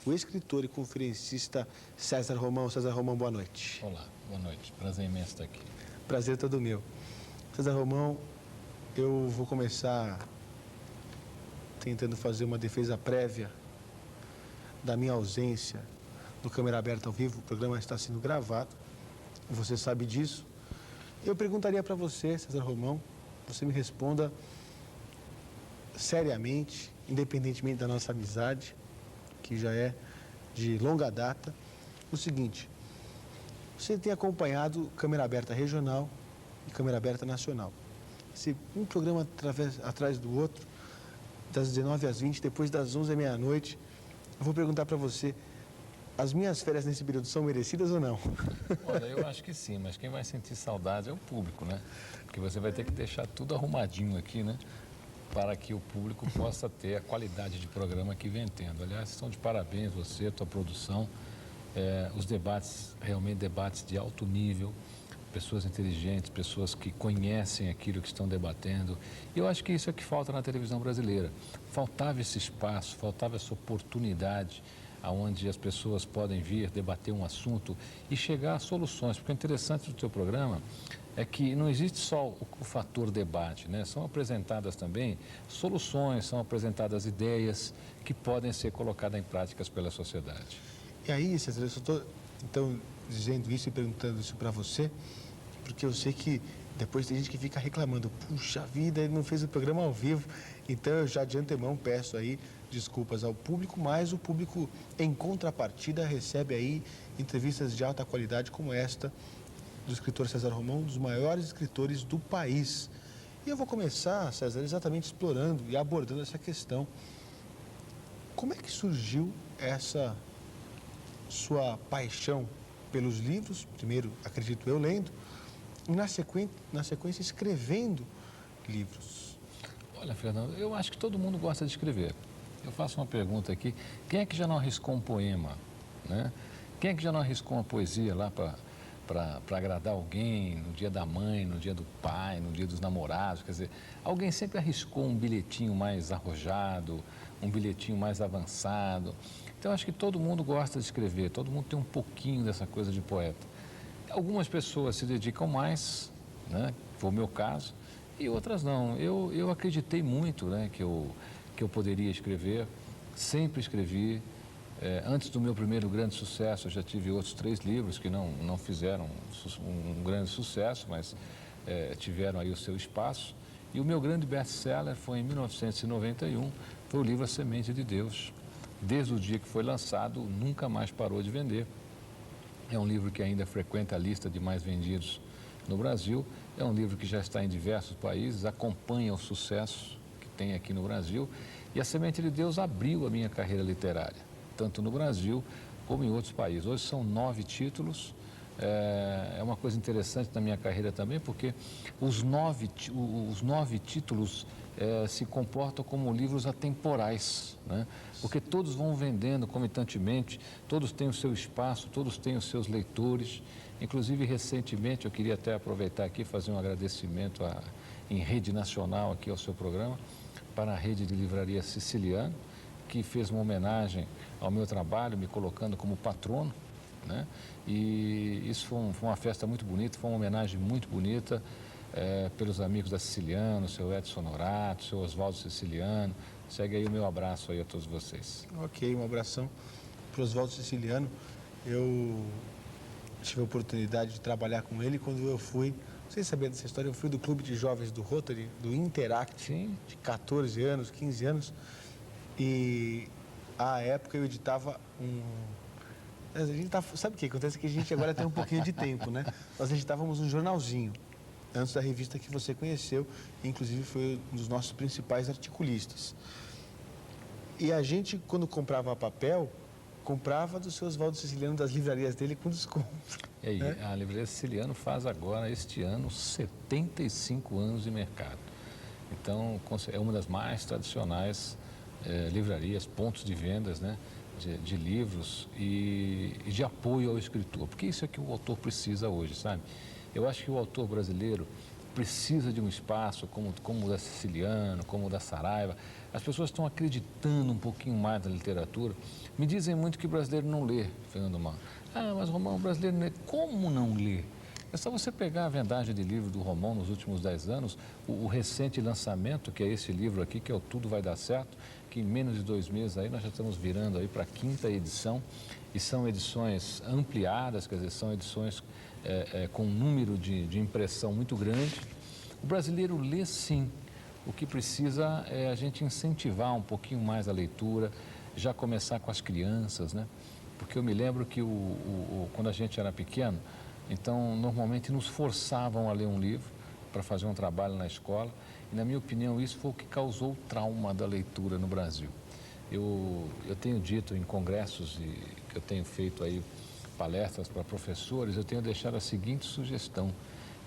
o escritor e conferencista César Romão. César Romão, boa noite. Olá, boa noite. Prazer imenso estar aqui. Prazer todo meu. César Romão, eu vou começar tentando fazer uma defesa prévia da minha ausência no Câmera Aberta ao Vivo. O programa está sendo gravado, você sabe disso. Eu perguntaria para você, César Romão, você me responda seriamente, independentemente da nossa amizade, que já é de longa data, o seguinte: você tem acompanhado Câmera Aberta Regional e Câmera Aberta Nacional. Um programa atrás do outro, das 19 às 20, depois das 11 à meia-noite. Eu vou perguntar para você, as minhas férias nesse período são merecidas ou não? Olha, eu acho que sim, mas quem vai sentir saudade é o público, né? Porque você vai ter que deixar tudo arrumadinho aqui, né? Para que o público possa ter a qualidade de programa que vem tendo. Aliás, estão de parabéns você, a tua produção. Os debates, realmente debates de alto nível, pessoas inteligentes, pessoas que conhecem aquilo que estão debatendo. E eu acho que isso é que falta na televisão brasileira. Faltava esse espaço, faltava essa oportunidade onde as pessoas podem vir debater um assunto e chegar a soluções. Porque o interessante do teu programa é que não existe só o fator debate, né? São apresentadas também soluções, são apresentadas ideias que podem ser colocadas em práticas pela sociedade. E aí, César, eu só estou, então, dizendo isso e perguntando isso para você, porque eu sei que depois tem gente que fica reclamando, puxa vida, ele não fez o programa ao vivo. Então, eu já de antemão peço aí desculpas ao público, mas o público, em contrapartida, recebe aí entrevistas de alta qualidade como esta do escritor César Romão, um dos maiores escritores do país. E eu vou começar, César, exatamente explorando e abordando essa questão. Como é que surgiu essa sua paixão pelos livros, primeiro, acredito eu, lendo, e na sequência escrevendo livros? Olha, Fernando, eu acho que todo mundo gosta de escrever. Eu faço uma pergunta aqui, quem é que já não arriscou um poema, né? Quem é que já não arriscou uma poesia lá para agradar alguém no dia da mãe, no dia do pai, no dia dos namorados? Quer dizer, alguém sempre arriscou um bilhetinho mais arrojado, um bilhetinho mais avançado. Então, acho que todo mundo gosta de escrever, todo mundo tem um pouquinho dessa coisa de poeta. Algumas pessoas se dedicam mais, né? Foi o meu caso, e outras não. Eu acreditei muito, né, que eu poderia escrever, sempre escrevi. Antes do meu primeiro grande sucesso, eu já tive outros 3 livros que não fizeram um grande sucesso, mas tiveram aí o seu espaço. E o meu grande best-seller foi em 1991, foi o livro A Semente de Deus. Desde o dia que foi lançado, nunca mais parou de vender. É um livro que ainda frequenta a lista de mais vendidos no Brasil. É um livro que já está em diversos países, acompanha o sucesso que tem aqui no Brasil. E A Semente de Deus abriu a minha carreira literária, tanto no Brasil como em outros países. Hoje são 9 títulos. É uma coisa interessante na minha carreira também, porque os 9 títulos se comportam como livros atemporais, né? Porque todos vão vendendo concomitantemente, todos têm o seu espaço, todos têm os seus leitores. Inclusive, recentemente, eu queria até aproveitar aqui e fazer um agradecimento em rede nacional aqui ao seu programa, para a rede de livraria Siciliano, que fez uma homenagem ao meu trabalho, me colocando como patrono, né? E isso foi uma festa muito bonita, foi uma homenagem muito bonita pelos amigos da Siciliano, seu Edson Norato, seu Oswaldo Siciliano. Segue aí o meu abraço aí a todos vocês. Ok, um abração para o Oswaldo Siciliano. Eu tive a oportunidade de trabalhar com ele quando eu fui, não sei se sabia dessa história, eu fui do Clube de Jovens do Rotary, do Interact, Sim. De 14 anos, 15 anos, e à época eu editava a gente sabe o que acontece? Que a gente agora tem um pouquinho de tempo, né? Nós editávamos um jornalzinho, antes da revista que você conheceu, inclusive foi um dos nossos principais articulistas. E a gente, quando comprava papel, comprava do seu Oswaldo Siciliano, das livrarias dele, com desconto. E aí, a Livraria Siciliano faz agora, este ano, 75 anos de mercado. Então, é uma das mais tradicionais livrarias, pontos de vendas, né, de livros e de apoio ao escritor. Porque isso é que o autor precisa hoje, sabe? Eu acho que o autor brasileiro precisa de um espaço como o da Siciliano, como o da Saraiva. as pessoas estão acreditando um pouquinho mais na literatura. Me dizem muito que o brasileiro não lê, Fernando Mauro. Ah, mas Romão, o brasileiro não lê. Como não lê? É só você pegar a vendagem de livro do Romão nos últimos 10 anos, o recente lançamento, que é esse livro aqui, que é o Tudo Vai Dar Certo, que em menos de 2 meses aí nós já estamos virando aí para a 5ª edição, e são edições ampliadas, quer dizer, são edições com um número de impressão muito grande. O brasileiro lê sim. O que precisa é a gente incentivar um pouquinho mais a leitura, já começar com as crianças, né? Porque eu me lembro que quando a gente era pequeno, então normalmente nos forçavam a ler um livro para fazer um trabalho na escola. E, na minha opinião, isso foi o que causou o trauma da leitura no Brasil. Eu tenho dito em congressos que eu tenho feito aí palestras para professores, eu tenho deixado a seguinte sugestão,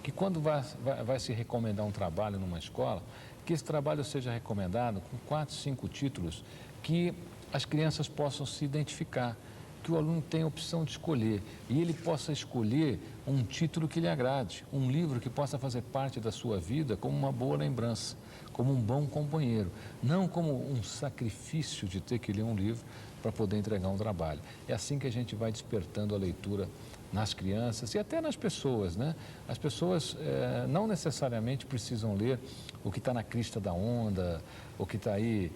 que quando vai se recomendar um trabalho numa escola, que esse trabalho seja recomendado com 4, 5 títulos que as crianças possam se identificar, que o aluno tenha a opção de escolher e ele possa escolher um título que lhe agrade, um livro que possa fazer parte da sua vida como uma boa lembrança, como um bom companheiro, não como um sacrifício de ter que ler um livro para poder entregar um trabalho. É assim que a gente vai despertando a leitura nas crianças e até nas pessoas, né? As pessoas não necessariamente precisam ler o que está na crista da onda, o que está aí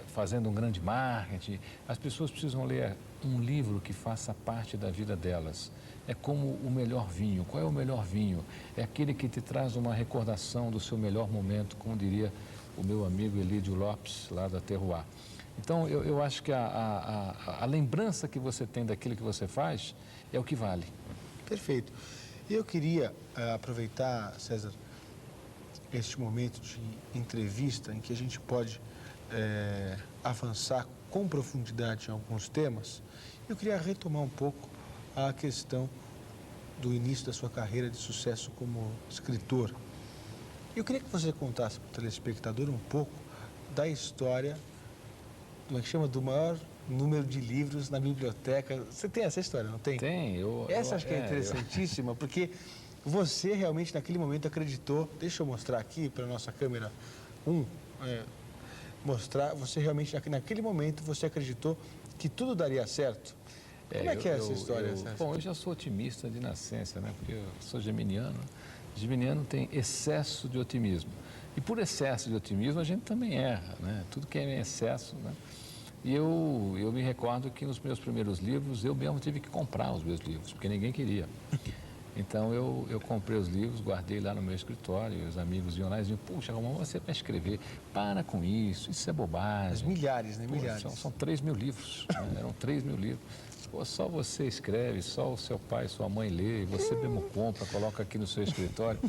fazendo um grande marketing. As pessoas precisam ler um livro que faça parte da vida delas. É como o melhor vinho. Qual é o melhor vinho? É aquele que te traz uma recordação do seu melhor momento, como diria o meu amigo Elídio Lopes, lá da Terroir. Então, eu acho que a lembrança que você tem daquilo que você faz é o que vale. Perfeito. E eu queria aproveitar, César, este momento de entrevista em que a gente pode avançar com profundidade em alguns temas. Eu queria retomar um pouco a questão do início da sua carreira de sucesso como escritor. Eu queria que você contasse para o telespectador um pouco da história, como é que chama, do maior número de livros na biblioteca. Você tem essa história, não tem? Tem. Essa acho que é interessantíssima, porque você realmente naquele momento acreditou. Deixa eu mostrar aqui para a nossa câmera mostrar. Você realmente naquele momento você acreditou que tudo daria certo. Como é que é essa história? Bom, eu já sou otimista de nascença, né? Porque eu sou geminiano. Geminiano tem excesso de otimismo. E por excesso de otimismo a gente também erra, né? Tudo que é em excesso, né? E eu me recordo que nos meus primeiros livros eu mesmo tive que comprar os meus livros, porque ninguém queria. Então eu comprei os livros, guardei lá no meu escritório, e os amigos iam lá e diziam, puxa, Romão, você vai escrever, para com isso é bobagem. Mas milhares, né? Milhares. São 3.000 livros, né? Eram 3.000 livros. Pô, só você escreve, só o seu pai, sua mãe lê, você mesmo compra, coloca aqui no seu escritório.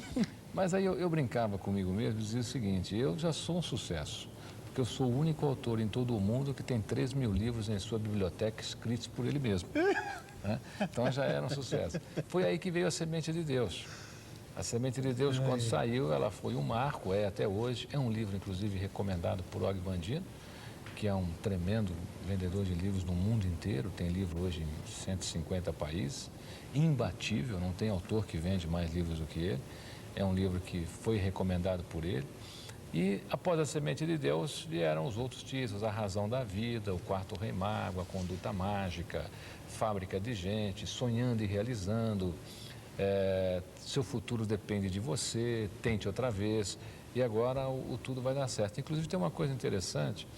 Mas aí eu brincava comigo mesmo e dizia o seguinte, eu já sou um sucesso, porque eu sou o único autor em todo o mundo que tem 3.000 livros em sua biblioteca escritos por ele mesmo. Né? Então já era um sucesso. Foi aí que veio a Semente de Deus. A Semente de Deus, quando saiu, ela foi um marco, até hoje. É um livro, inclusive, recomendado por Og Mandino, que é um tremendo vendedor de livros no mundo inteiro. Tem livro hoje em 150 países. Imbatível, não tem autor que vende mais livros do que ele. É um livro que foi recomendado por ele. E após a Semente de Deus vieram os outros títulos, A Razão da Vida, O Quarto Rei Mago, A Conduta Mágica, Fábrica de Gente, Sonhando e Realizando, Seu Futuro Depende de Você, Tente Outra Vez, e agora o Tudo Vai Dar Certo. Inclusive tem uma coisa interessante,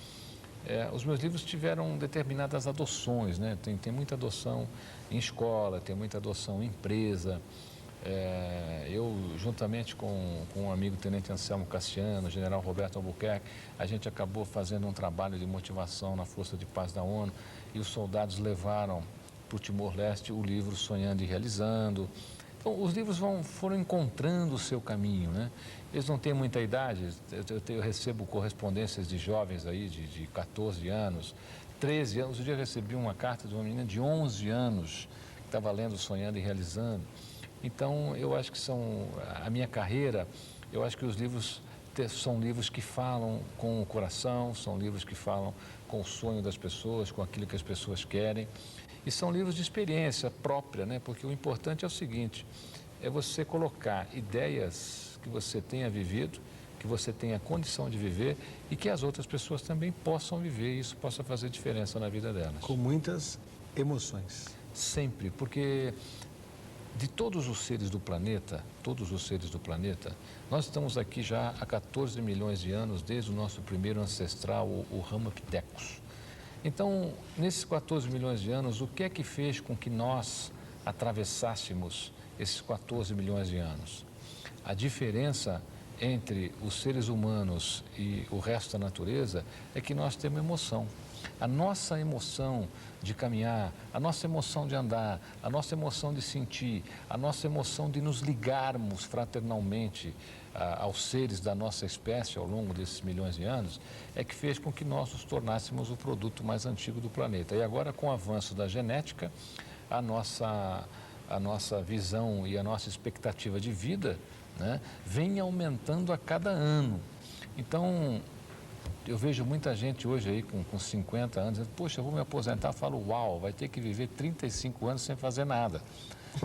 os meus livros tiveram determinadas adoções, né? Tem muita adoção em escola, tem muita adoção em empresa. Eu, juntamente com um amigo, Tenente Anselmo Cassiano, General Roberto Albuquerque, a gente acabou fazendo um trabalho de motivação na Força de Paz da ONU e os soldados levaram para o Timor-Leste o livro Sonhando e Realizando. Então, os livros foram encontrando o seu caminho, né? Eles não têm muita idade, eu recebo correspondências de jovens aí de 14 anos, 13 anos. Um dia eu recebi uma carta de uma menina de 11 anos que estava lendo Sonhando e Realizando. Então, eu acho que a minha carreira, eu acho que os livros são livros que falam com o coração, são livros que falam com o sonho das pessoas, com aquilo que as pessoas querem. E são livros de experiência própria, né? Porque o importante é o seguinte, é você colocar ideias que você tenha vivido que você tenha condição de viver e que as outras pessoas também possam viver e isso possa fazer diferença na vida delas. Com muitas emoções. Sempre, porque de todos os seres do planeta, nós estamos aqui já há 14 milhões de anos, desde o nosso primeiro ancestral, o Homo erectus. Então, nesses 14 milhões de anos, o que é que fez com que nós atravessássemos esses 14 milhões de anos? A diferença entre os seres humanos e o resto da natureza é que nós temos emoção. A nossa emoção de caminhar, a nossa emoção de andar, a nossa emoção de sentir, a nossa emoção de nos ligarmos fraternalmente aos seres da nossa espécie ao longo desses milhões de anos, é que fez com que nós nos tornássemos o produto mais antigo do planeta. E agora, com o avanço da genética, a nossa visão e a nossa expectativa de vida, né, vem aumentando a cada ano. Então, eu vejo muita gente hoje aí com 50 anos, dizendo, poxa, eu vou me aposentar. Eu falo, uau, vai ter que viver 35 anos sem fazer nada.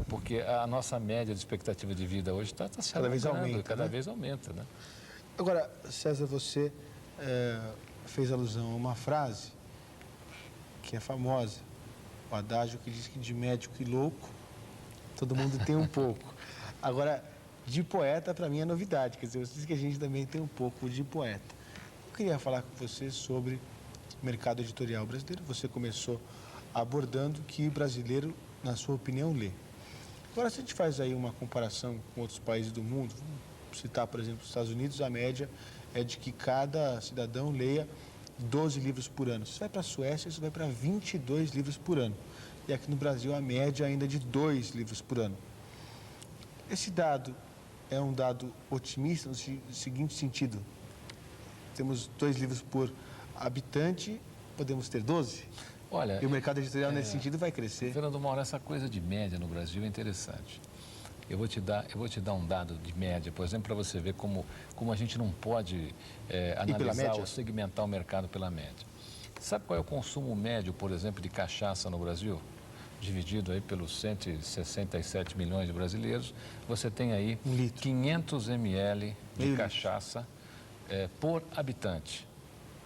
Porque a nossa média de expectativa de vida hoje está se cada vez aumenta, cada vez aumenta, né? Agora, César, você fez alusão a uma frase que é famosa, o adágio que diz que de médico e louco, todo mundo tem um pouco. Agora, de poeta, para mim, é novidade, quer dizer, você diz que a gente também tem um pouco de poeta. Eu queria falar com você sobre o mercado editorial brasileiro. Você começou abordando que o brasileiro, na sua opinião, lê. Agora, se a gente faz aí uma comparação com outros países do mundo, vamos citar, por exemplo, os Estados Unidos, a média é de que cada cidadão leia 12 livros por ano. Se vai para a Suécia, isso vai para 22 livros por ano. E aqui no Brasil, a média ainda é de 2 livros por ano. Esse dado é um dado otimista no seguinte sentido: temos 2 livros por habitante, podemos ter 12? Olha, e o mercado editorial, nesse sentido, vai crescer. Fernando Mauro, essa coisa de média no Brasil é interessante. Eu vou te dar um dado de média, por exemplo, para você ver como a gente não pode analisar ou segmentar o mercado pela média. Sabe qual é o consumo médio, por exemplo, de cachaça no Brasil? Dividido aí pelos 167 milhões de brasileiros, você tem aí 500 ml de cachaça por habitante.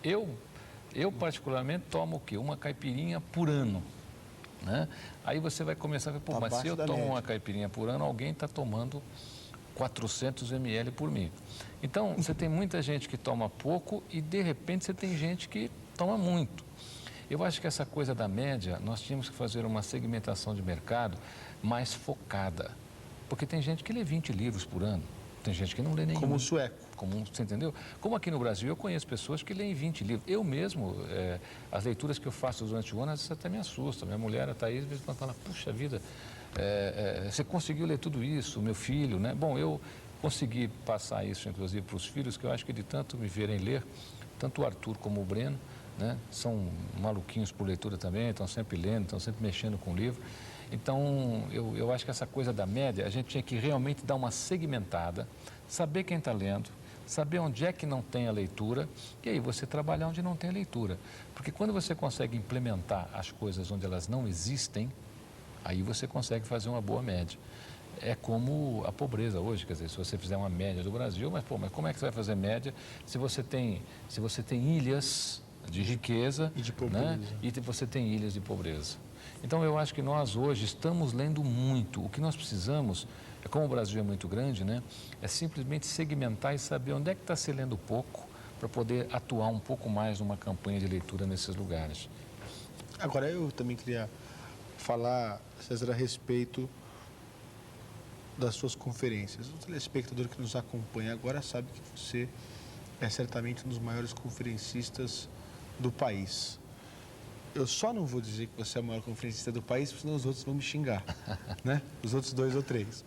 Eu particularmente tomo o quê? Uma caipirinha por ano, né? Aí você vai começar a ver, pô, mas se eu tomo uma caipirinha por ano, alguém está tomando 400 ml por mim. Então, você tem muita gente que toma pouco e, de repente, você tem gente que toma muito. Eu acho que essa coisa da média, nós tínhamos que fazer uma segmentação de mercado mais focada. Porque tem gente que lê 20 livros por ano, tem gente que não lê nenhum. Como o sueco. Você entendeu? Como aqui no Brasil, eu conheço pessoas que leem 20 livros. Eu mesmo, as leituras que eu faço durante o ano, às vezes até me assustam. Minha mulher, a Thaís, às vezes fala, puxa vida, você conseguiu ler tudo isso, meu filho, né? Bom, eu consegui passar isso, inclusive, para os filhos, que eu acho que de tanto me verem ler, tanto o Arthur como o Breno, né? São maluquinhos por leitura também, estão sempre lendo, estão sempre mexendo com o livro. Então, eu acho que essa coisa da média, a gente tinha que realmente dar uma segmentada, saber quem está lendo, saber onde é que não tem a leitura e aí você trabalhar onde não tem a leitura. Porque quando você consegue implementar as coisas onde elas não existem, aí você consegue fazer uma boa média. É como a pobreza hoje, quer dizer, se você fizer uma média do Brasil, mas como é que você vai fazer média se você tem ilhas de riqueza e de pobreza, né? E você tem ilhas de pobreza? Então, eu acho que nós hoje estamos lendo muito. O que nós precisamos, como o Brasil é muito grande, né, é simplesmente segmentar e saber onde é que está se lendo pouco para poder atuar um pouco mais numa campanha de leitura nesses lugares. Agora, eu também queria falar, César, a respeito das suas conferências. O telespectador que nos acompanha agora sabe que você é certamente um dos maiores conferencistas do país. Eu só não vou dizer que você é o maior conferencista do país, porque senão os outros vão me xingar, né? Os outros 2 ou 3.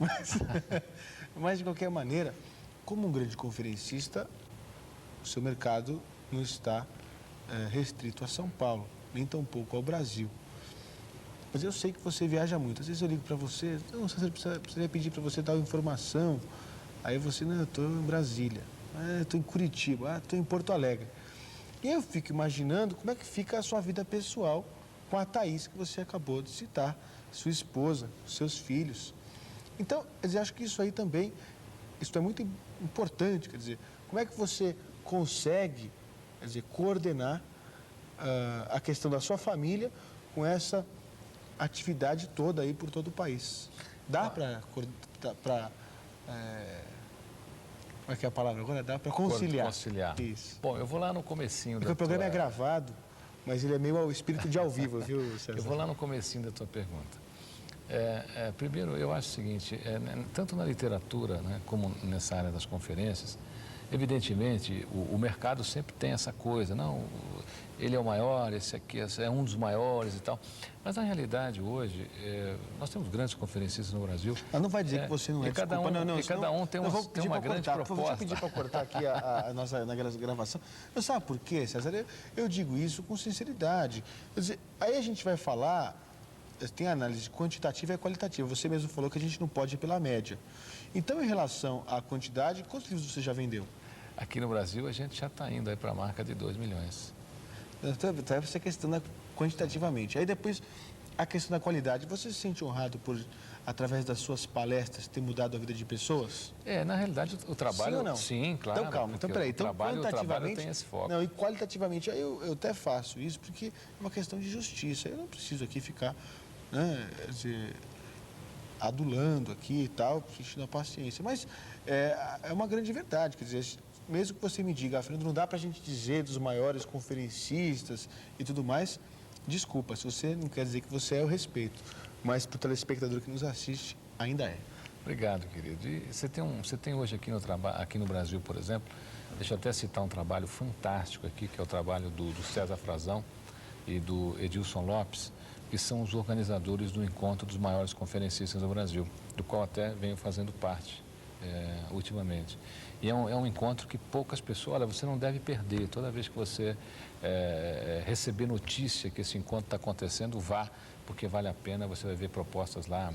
Mas, de qualquer maneira, como um grande conferencista, o seu mercado não está restrito a São Paulo, nem tampouco ao Brasil. Mas eu sei que você viaja muito. Às vezes eu ligo para você, não, você precisaria pedir para você tal informação. Aí você, não, eu estou em Brasília, estou em Curitiba, estou em Porto Alegre. E eu fico imaginando como é que fica a sua vida pessoal com a Thaís, que você acabou de citar, sua esposa, seus filhos. Então, eu acho que isso aí também, isso é muito importante, quer dizer, Como é que você consegue, quer dizer, coordenar a questão da sua família com essa atividade toda aí por todo o país? Dá para... Como é que é a palavra agora? Dá para conciliar. Conciliar. Isso. Bom, eu vou lá no comecinho Porque o programa é gravado, mas ele é meio ao espírito de ao vivo, viu, César? Eu vou lá no comecinho da tua pergunta. Primeiro, eu acho o seguinte, tanto na literatura, né, como nessa área das conferências, evidentemente, o mercado sempre tem essa coisa, não, ele é o maior, esse aqui é um dos maiores e tal. Mas, na realidade, hoje, nós temos grandes conferencistas no Brasil. Mas não vai dizer que você não é, cada desculpa. Um, cada um tem uma grande proposta. Vou pedir para cortar aqui a nossa gravação. Eu sabe por quê, César? Eu digo isso com sinceridade. Quer dizer, aí a gente vai falar, tem análise quantitativa e qualitativa. Você mesmo falou que a gente não pode ir pela média. Então, em relação à quantidade, quantos livros você já vendeu? Aqui no Brasil, a gente já está indo aí para a marca de 2 milhões. Então, essa questão quantitativamente. Aí depois, a questão da qualidade. Você se sente honrado por, através das suas palestras, ter mudado a vida de pessoas? Na realidade, o trabalho... Sim ou não? Sim, claro. Então, calma. Então, peraí. O trabalho tem esse foco. Não, e qualitativamente, aí eu até faço isso, porque é uma questão de justiça. Eu não preciso aqui ficar, né, adulando aqui e tal, enchendo a paciência. Mas é uma grande verdade, quer dizer, mesmo que você me diga, Fernando, não dá para a gente dizer dos maiores conferencistas e tudo mais, desculpa, se você não quer dizer que você é, eu respeito, mas para o telespectador que nos assiste, ainda é. Obrigado, querido. E você tem hoje aqui no Brasil, por exemplo, deixa eu até citar um trabalho fantástico aqui, que é o trabalho do César Frazão e do Edilson Lopes, que são os organizadores do encontro dos maiores conferencistas do Brasil, do qual até venho fazendo parte ultimamente. E é um encontro que poucas pessoas... Olha, você não deve perder. Toda vez que você receber notícia que esse encontro está acontecendo, vá, porque vale a pena, você vai ver propostas lá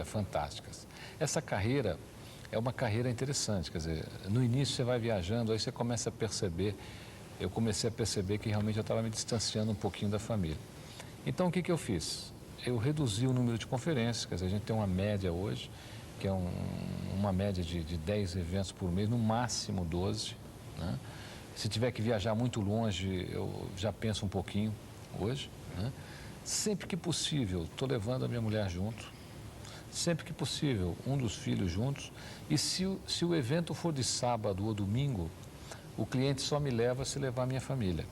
fantásticas. Essa carreira é uma carreira interessante, quer dizer, no início você vai viajando, aí você começa a perceber... Eu comecei a perceber que realmente eu estava me distanciando um pouquinho da família. Então, o que eu fiz? Eu reduzi o número de conferências, quer dizer, a gente tem uma média hoje, que é uma média de 10 eventos por mês, no máximo 12. Né? Se tiver que viajar muito longe, eu já penso um pouquinho hoje. Né? Sempre que possível, estou levando a minha mulher junto. Sempre que possível, um dos filhos juntos. E se o evento for de sábado ou domingo, o cliente só me leva se levar a minha família.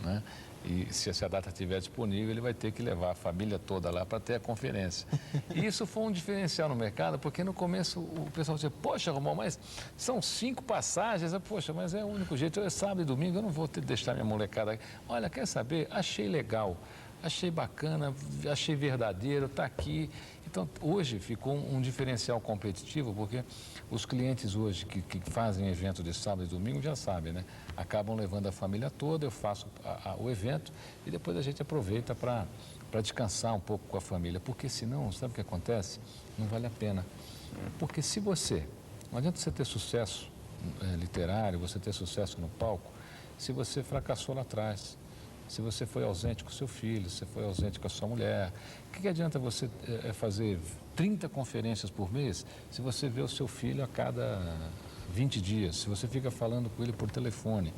Né? E se essa data estiver disponível, ele vai ter que levar a família toda lá para ter a conferência. E isso foi um diferencial no mercado, porque no começo o pessoal dizia, poxa, Romão, mas são 5 passagens, poxa, mas é o único jeito, é sábado e domingo, eu não vou ter que deixar minha molecada aqui. Olha, quer saber? Achei legal, achei bacana, achei verdadeiro, está aqui. Então, hoje ficou um diferencial competitivo, porque os clientes hoje que fazem evento de sábado e domingo já sabem, né? Acabam levando a família toda, eu faço o evento e depois a gente aproveita para descansar um pouco com a família. Porque senão, sabe o que acontece? Não vale a pena. Porque se você... Não adianta você ter sucesso literário, você ter sucesso no palco, se você fracassou lá atrás. Se você foi ausente com seu filho, se foi ausente com a sua mulher. O que adianta você fazer 30 conferências por mês se você vê o seu filho a cada 20 dias, se você fica falando com ele por telefone?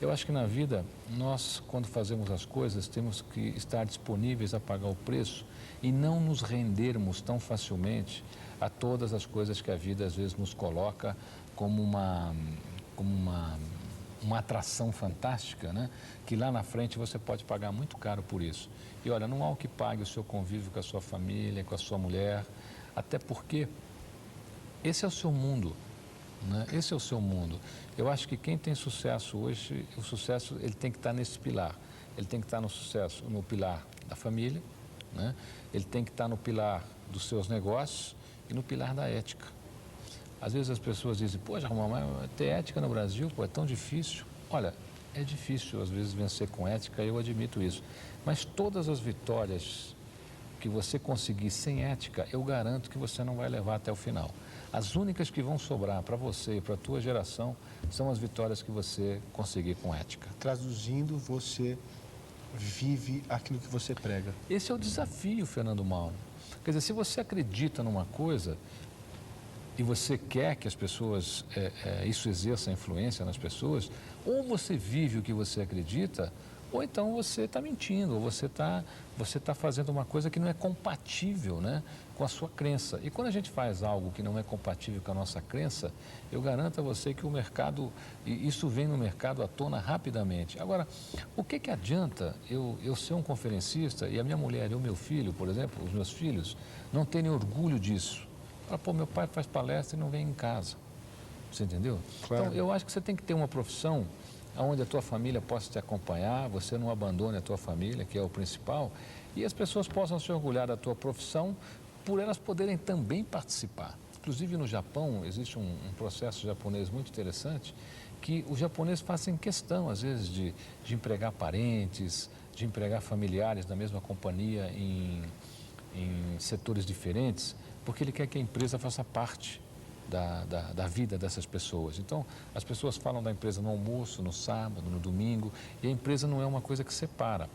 Eu acho que na vida, nós, quando fazemos as coisas, temos que estar disponíveis a pagar o preço e não nos rendermos tão facilmente a todas as coisas que a vida às vezes nos coloca como uma atração fantástica, né? Que lá na frente você pode pagar muito caro por isso. E olha, não há o que pague o seu convívio com a sua família, com a sua mulher, até porque esse é o seu mundo, né? Esse é o seu mundo. Eu acho que quem tem sucesso hoje, o sucesso ele tem que estar nesse pilar. Ele tem que estar no pilar da família, né? Ele tem que estar no pilar dos seus negócios e no pilar da ética. Às vezes as pessoas dizem, poxa, Romão, mas ter ética no Brasil, pô, é tão difícil. Olha, é difícil às vezes vencer com ética, eu admito isso. Mas todas as vitórias que você conseguir sem ética, eu garanto que você não vai levar até o final. As únicas que vão sobrar para você e para a tua geração são as vitórias que você conseguir com ética. Traduzindo, você vive aquilo que você prega. Esse é o desafio, Fernando Mauro. Quer dizer, se você acredita numa coisa, e você quer que as pessoas, isso exerça influência nas pessoas, ou você vive o que você acredita, ou então você está mentindo, ou você tá fazendo uma coisa que não é compatível, né, com a sua crença. E quando a gente faz algo que não é compatível com a nossa crença, eu garanto a você que o mercado, e isso vem no mercado à tona rapidamente. Agora, o que adianta eu ser um conferencista e a minha mulher e o meu filho, por exemplo, os meus filhos, não terem orgulho disso? Fala, pô, meu pai faz palestra e não vem em casa. Você entendeu? Claro. Então, eu acho que você tem que ter uma profissão onde a tua família possa te acompanhar, você não abandone a tua família, que é o principal, e as pessoas possam se orgulhar da tua profissão por elas poderem também participar. Inclusive, no Japão, existe um processo japonês muito interessante, que os japoneses fazem questão, às vezes, de empregar parentes, de empregar familiares da mesma companhia em setores diferentes, porque ele quer que a empresa faça parte da vida dessas pessoas. Então, as pessoas falam da empresa no almoço, no sábado, no domingo, e a empresa não é uma coisa que separa.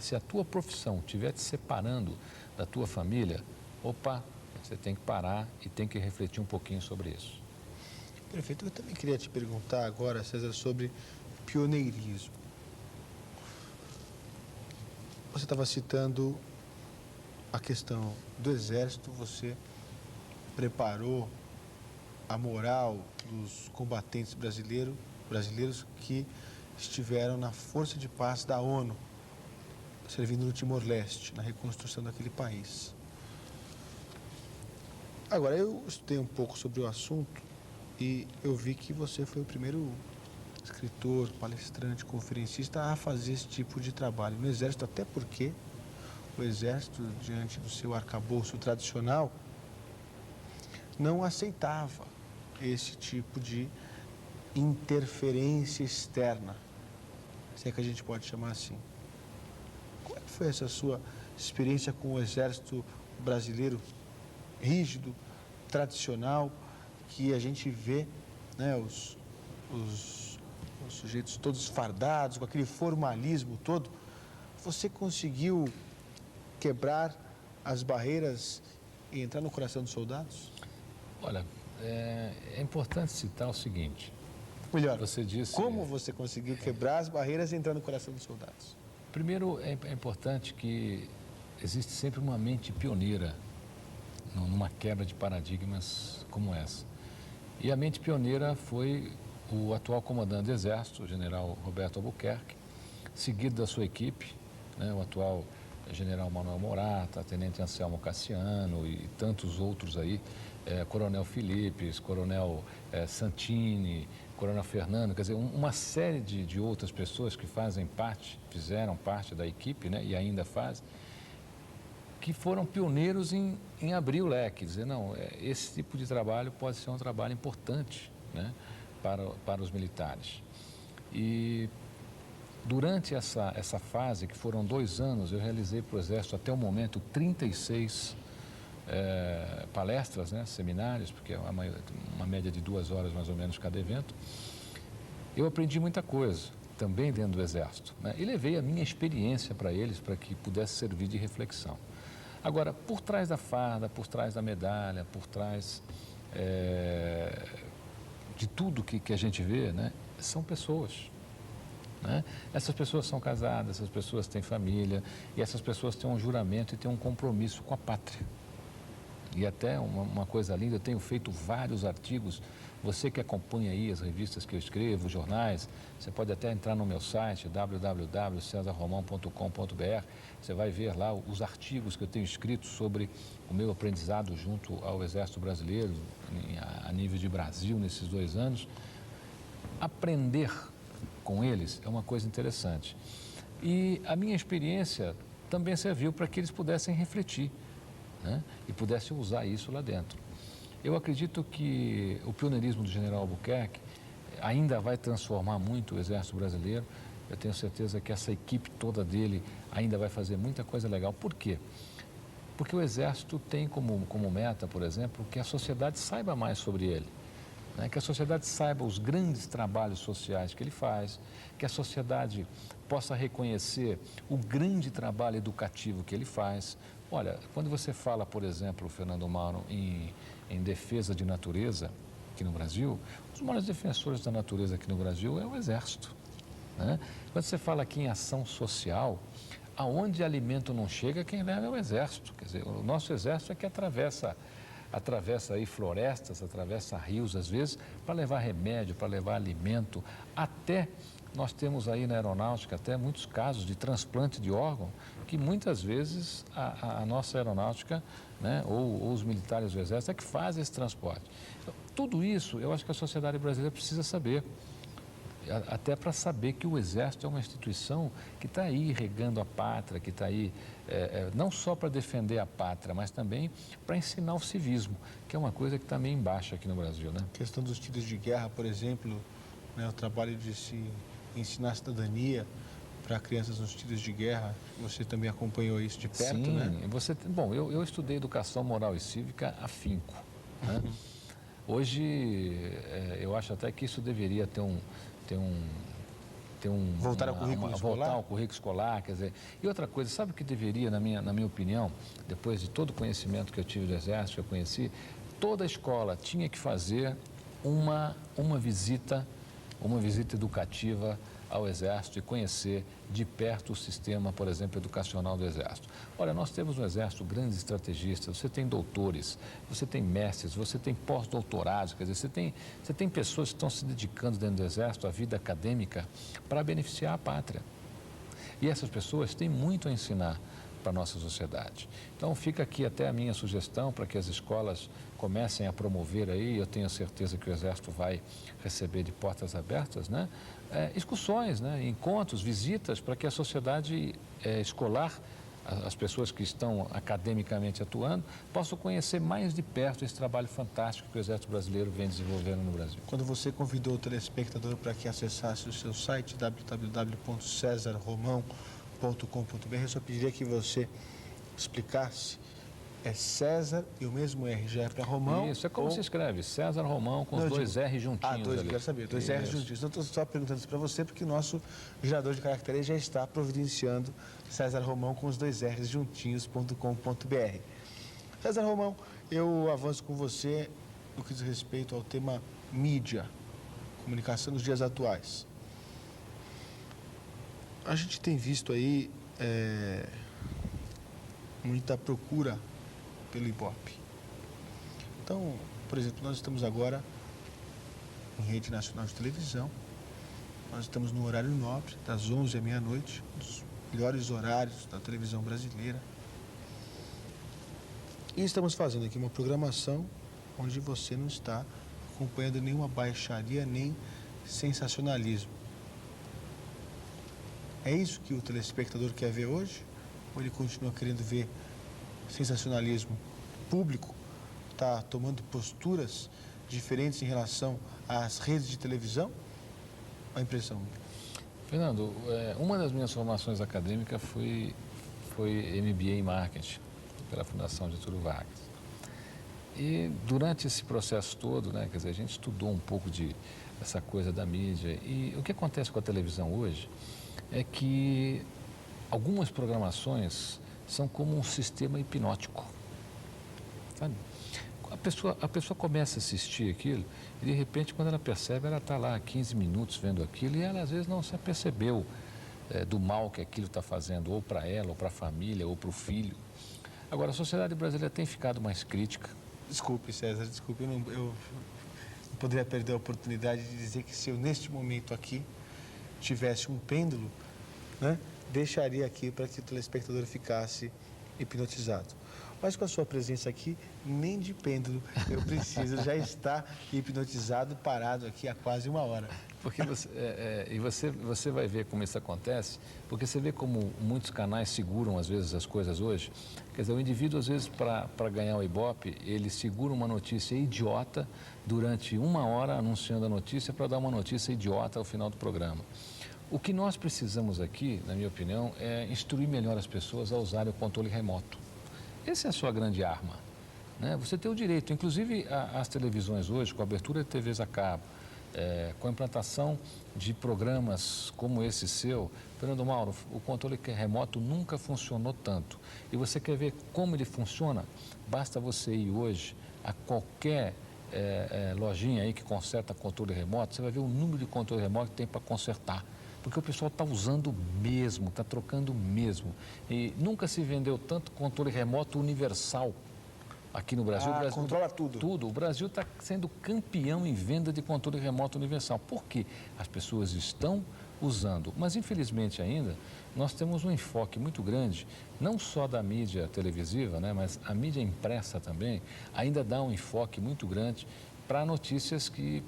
Se a tua profissão estiver te separando da tua família, opa, você tem que parar e tem que refletir um pouquinho sobre isso. Perfeito. Eu também queria te perguntar agora, César, sobre pioneirismo. Você estava citando a questão do Exército, você preparou a moral dos combatentes brasileiros que estiveram na Força de Paz da ONU, servindo no Timor-Leste, na reconstrução daquele país. Agora, eu estudei um pouco sobre o assunto e eu vi que você foi o primeiro escritor, palestrante, conferencista a fazer esse tipo de trabalho no Exército, até porque o Exército, diante do seu arcabouço tradicional, não aceitava esse tipo de interferência externa, se é que a gente pode chamar assim. Qual foi essa sua experiência com o Exército brasileiro rígido, tradicional, que a gente vê, né, os sujeitos todos fardados, com aquele formalismo todo? Você conseguiu quebrar as barreiras e entrar no coração dos soldados? Olha, é importante citar o seguinte. Melhor, Você disse, como você conseguiu quebrar as barreiras e entrar no coração dos soldados? Primeiro, é importante que existe sempre uma mente pioneira numa quebra de paradigmas como essa. E a mente pioneira foi o atual comandante do Exército, o general Roberto Albuquerque, seguido da sua equipe, né, o atual general Manuel Morata, tenente Anselmo Cassiano e tantos outros aí, coronel Filipes, coronel Santini, coronel Fernando, quer dizer, uma série de outras pessoas que fizeram parte da equipe, né, e ainda fazem, que foram pioneiros em abrir o leque, dizer, não, esse tipo de trabalho pode ser um trabalho importante, né, para os militares. E durante essa fase, que foram 2 anos, eu realizei para o Exército até o momento 36 palestras, né, seminários, porque é uma média de 2 horas mais ou menos cada evento. Eu aprendi muita coisa, também dentro do Exército, né, e levei a minha experiência para eles, para que pudesse servir de reflexão. Agora, por trás da farda, por trás da medalha, por trás de tudo que a gente vê, né, são pessoas. Né? Essas pessoas são casadas, essas pessoas têm família, e essas pessoas têm um juramento e têm um compromisso com a pátria. E até uma coisa linda, eu tenho feito vários artigos. Você que acompanha aí as revistas que eu escrevo, os jornais, você pode até entrar no meu site, www.cesarromão.com.br. Você vai ver lá os artigos que eu tenho escrito sobre o meu aprendizado junto ao Exército Brasileiro, a nível de Brasil, nesses 2 anos. Aprender com eles é uma coisa interessante. E a minha experiência também serviu para que eles pudessem refletir, né, e pudessem usar isso lá dentro. Eu acredito que o pioneirismo do general Albuquerque ainda vai transformar muito o Exército Brasileiro. Eu tenho certeza que essa equipe toda dele ainda vai fazer muita coisa legal. Por quê? Porque o Exército tem como meta, por exemplo, que a sociedade saiba mais sobre ele. né? Que a sociedade saiba os grandes trabalhos sociais que ele faz, que a sociedade possa reconhecer o grande trabalho educativo que ele faz. Olha, quando você fala, por exemplo, Fernando Mauro, em defesa de natureza aqui no Brasil, os maiores defensores da natureza aqui no Brasil é o Exército, né? Quando você fala aqui em ação social, aonde alimento não chega, quem leva é o Exército. Quer dizer, o nosso Exército é que atravessa aí florestas, atravessa rios, às vezes, para levar remédio, para levar alimento. Até nós temos aí na aeronáutica até muitos casos de transplante de órgão, que muitas vezes a nossa aeronáutica, né, ou os militares do Exército é que fazem esse transporte. Então, tudo isso eu acho que a sociedade brasileira precisa saber. Até para saber que o Exército é uma instituição que está aí regando a pátria, que está aí não só para defender a pátria, mas também para ensinar o civismo, que é uma coisa que está meio embaixo aqui no Brasil, né? A questão dos tiros de guerra, por exemplo, né, o trabalho de se ensinar a cidadania para crianças nos tiros de guerra, você também acompanhou isso de perto, sim, né? Bom, eu estudei educação moral e cívica afinco, né? Hoje, eu acho até que isso deveria ter voltar ao currículo escolar? Voltar ao currículo escolar, quer dizer. E outra coisa, sabe o que deveria, na minha opinião, depois de todo o conhecimento que eu tive do Exército, que eu conheci, toda a escola tinha que fazer uma visita educativa ao Exército e conhecer de perto o sistema, por exemplo, educacional do Exército. Olha, nós temos no Exército grandes estrategistas, você tem doutores, você tem mestres, você tem pós-doutorados, quer dizer, você tem pessoas que estão se dedicando dentro do Exército à vida acadêmica para beneficiar a pátria. E essas pessoas têm muito a ensinar para a nossa sociedade. Então, fica aqui até a minha sugestão para que as escolas comecem a promover aí, eu tenho certeza que o Exército vai receber de portas abertas, né? Excursões, né? Encontros, visitas, para que a sociedade escolar, as pessoas que estão academicamente atuando, possam conhecer mais de perto esse trabalho fantástico que o Exército Brasileiro vem desenvolvendo no Brasil. Quando você convidou o telespectador para que acessasse o seu site, www.cesarromão.com.br, eu só pediria que você explicasse. É César e o mesmo R já é para Romão? Isso, é como se escreve, César Romão com os dois R juntinhos. Eu quero saber, dois R juntinhos. Então, estou só perguntando isso para você, porque o nosso gerador de caracteres já está providenciando César Romão com os dois R's juntinhos.com.br. César Romão, eu avanço com você no que diz respeito ao tema mídia, comunicação nos dias atuais. A gente tem visto aí muita procura pelo Ibope. Então, por exemplo, nós estamos agora em rede nacional de televisão, nós estamos no horário nobre, das 11 à meia-noite, um dos melhores horários da televisão brasileira. E estamos fazendo aqui uma programação onde você não está acompanhando nenhuma baixaria, nem sensacionalismo. É isso que o telespectador quer ver hoje? Ou ele continua querendo ver sensacionalismo público, está tomando posturas diferentes em relação às redes de televisão? A impressão minha. Fernando, uma das minhas formações acadêmicas foi MBA em Marketing, pela Fundação Getúlio Vargas. E durante esse processo todo, né, quer dizer, a gente estudou um pouco essa coisa da mídia. E o que acontece com a televisão hoje é que algumas programações são como um sistema hipnótico, sabe? A pessoa começa a assistir aquilo e, de repente, quando ela percebe, ela está lá 15 minutos vendo aquilo e ela, às vezes, não se apercebeu do mal que aquilo está fazendo, ou para ela, ou para a família, ou para o filho. Agora, a sociedade brasileira tem ficado mais crítica. Desculpe, César, desculpe, eu não poderia perder a oportunidade de dizer que se eu, neste momento aqui, tivesse um pêndulo, né, deixaria aqui para que o telespectador ficasse hipnotizado. Mas com a sua presença aqui, nem de pêndulo eu preciso, já está hipnotizado, parado aqui há quase uma hora. Porque você vai ver como isso acontece, porque você vê como muitos canais seguram, às vezes, as coisas hoje. Quer dizer, o indivíduo, às vezes, para ganhar o Ibope, ele segura uma notícia idiota durante uma hora anunciando a notícia para dar uma notícia idiota ao final do programa. O que nós precisamos aqui, na minha opinião, é instruir melhor as pessoas a usarem o controle remoto. Essa é a sua grande arma. né? Você tem o direito, inclusive as televisões hoje, com a abertura de TVs a cabo, com a implantação de programas como esse seu, Fernando Mauro, o controle remoto nunca funcionou tanto. E você quer ver como ele funciona? Basta você ir hoje a qualquer lojinha aí que conserta controle remoto, você vai ver o número de controle remoto que tem para consertar. Porque o pessoal está usando mesmo, está trocando mesmo. E nunca se vendeu tanto controle remoto universal aqui no Brasil. O Brasil controla tudo. Tudo. O Brasil está sendo campeão em venda de controle remoto universal. Por quê? As pessoas estão usando. Mas, infelizmente, ainda, nós temos um enfoque muito grande, não só da mídia televisiva, né, mas a mídia impressa também, ainda dá um enfoque muito grande para notícias que,